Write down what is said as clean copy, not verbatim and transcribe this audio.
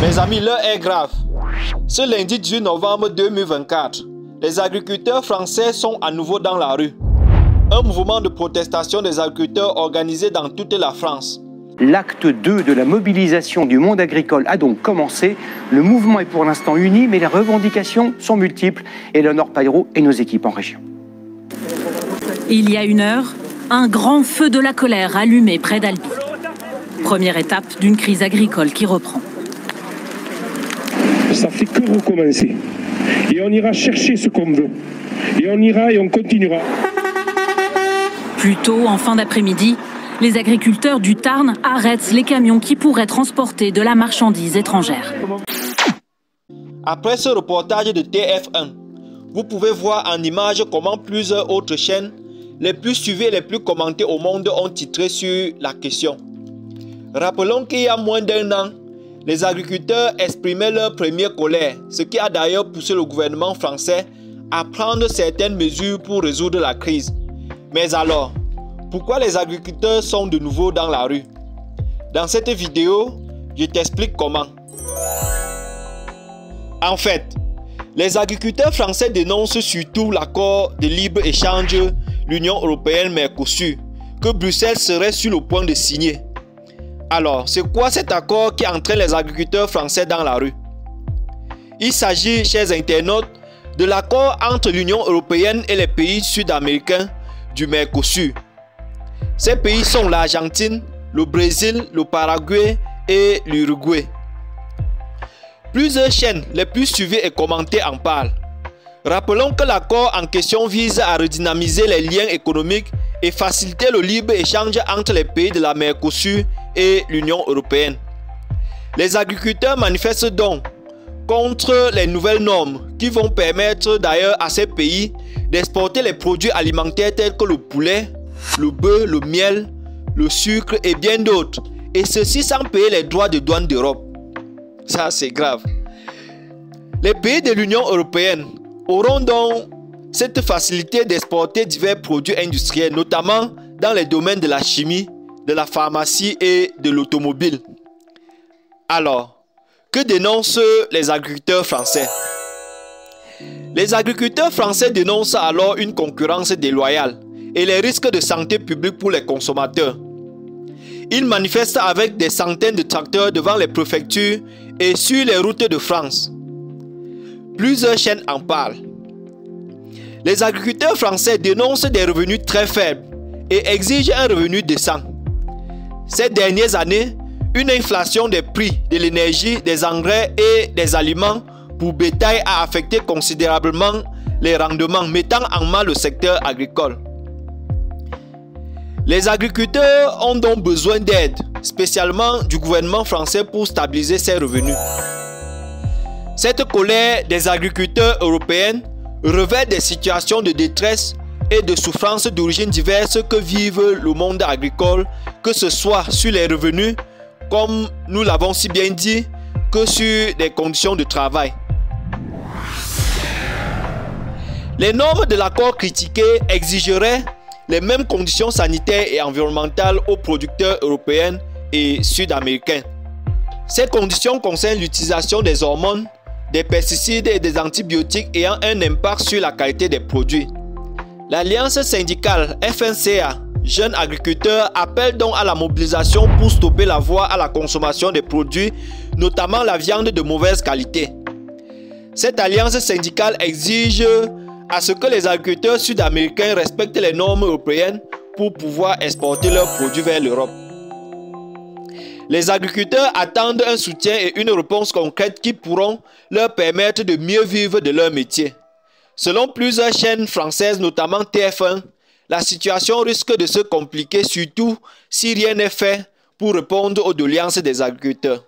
Mes amis, l'heure est grave. Ce lundi 18 novembre 2024, les agriculteurs français sont à nouveau dans la rue. Un mouvement de protestation des agriculteurs organisé dans toute la France. L'acte 2 de la mobilisation du monde agricole a donc commencé. Le mouvement est pour l'instant uni, mais les revendications sont multiples. Éléonore Paillereau et nos équipes en région. Il y a une heure, un grand feu de la colère allumé près d'Albi. Première étape d'une crise agricole qui reprend. Ça fait que recommencer. Et on ira chercher ce qu'on veut. Et on ira et on continuera. Plus tôt, en fin d'après-midi, les agriculteurs du Tarn arrêtent les camions qui pourraient transporter de la marchandise étrangère. Après ce reportage de TF1, vous pouvez voir en image comment plusieurs autres chaînes, les plus suivies et les plus commentées au monde, ont titré sur la question. Rappelons qu'il y a moins d'un an, les agriculteurs exprimaient leur première colère, ce qui a d'ailleurs poussé le gouvernement français à prendre certaines mesures pour résoudre la crise. Mais alors, pourquoi les agriculteurs sont de nouveau dans la rue? Dans cette vidéo, je t'explique comment. En fait, les agriculteurs français dénoncent surtout l'accord de libre-échange l'Union européenne-Mercosur, que Bruxelles serait sur le point de signer. Alors, c'est quoi cet accord qui entraîne les agriculteurs français dans la rue? Il s'agit, chers internautes, de l'accord entre l'Union européenne et les pays sud-américains du Mercosur. Ces pays sont l'Argentine, le Brésil, le Paraguay et l'Uruguay. Plusieurs chaînes les plus suivies et commentées en parlent. Rappelons que l'accord en question vise à redynamiser les liens économiques et faciliter le libre-échange entre les pays de la Mercosur et l'Union européenne. Les agriculteurs manifestent donc contre les nouvelles normes qui vont permettre d'ailleurs à ces pays d'exporter les produits alimentaires tels que le poulet, le bœuf, le miel, le sucre et bien d'autres, et ceci sans payer les droits de douane d'Europe. Ça, c'est grave. Les pays de l'Union européenne auront donc cette facilité d'exporter divers produits industriels, notamment dans les domaines de la chimie, de la pharmacie et de l'automobile. Alors, que dénoncent les agriculteurs français? Les agriculteurs français dénoncent alors une concurrence déloyale et les risques de santé publique pour les consommateurs. Ils manifestent avec des centaines de tracteurs devant les préfectures et sur les routes de France. Plusieurs chaînes en parlent. Les agriculteurs français dénoncent des revenus très faibles et exigent un revenu décent. Ces dernières années, une inflation des prix de l'énergie, des engrais et des aliments pour bétail a affecté considérablement les rendements, mettant en mal le secteur agricole. Les agriculteurs ont donc besoin d'aide, spécialement du gouvernement français pour stabiliser ses revenus. Cette colère des agriculteurs européens revêt des situations de détresse et de souffrance d'origine diverses que vive le monde agricole, que ce soit sur les revenus, comme nous l'avons si bien dit, que sur des conditions de travail. Les normes de l'accord critiqué exigeraient les mêmes conditions sanitaires et environnementales aux producteurs européens et sud-américains. Ces conditions concernent l'utilisation des hormones, des pesticides et des antibiotiques ayant un impact sur la qualité des produits. L'alliance syndicale FNCA, Jeunes Agriculteurs, appelle donc à la mobilisation pour stopper la voie à la consommation des produits, notamment la viande de mauvaise qualité. Cette alliance syndicale exige à ce que les agriculteurs sud-américains respectent les normes européennes pour pouvoir exporter leurs produits vers l'Europe. Les agriculteurs attendent un soutien et une réponse concrète qui pourront leur permettre de mieux vivre de leur métier. Selon plusieurs chaînes françaises, notamment TF1, la situation risque de se compliquer, surtout si rien n'est fait pour répondre aux doléances des agriculteurs.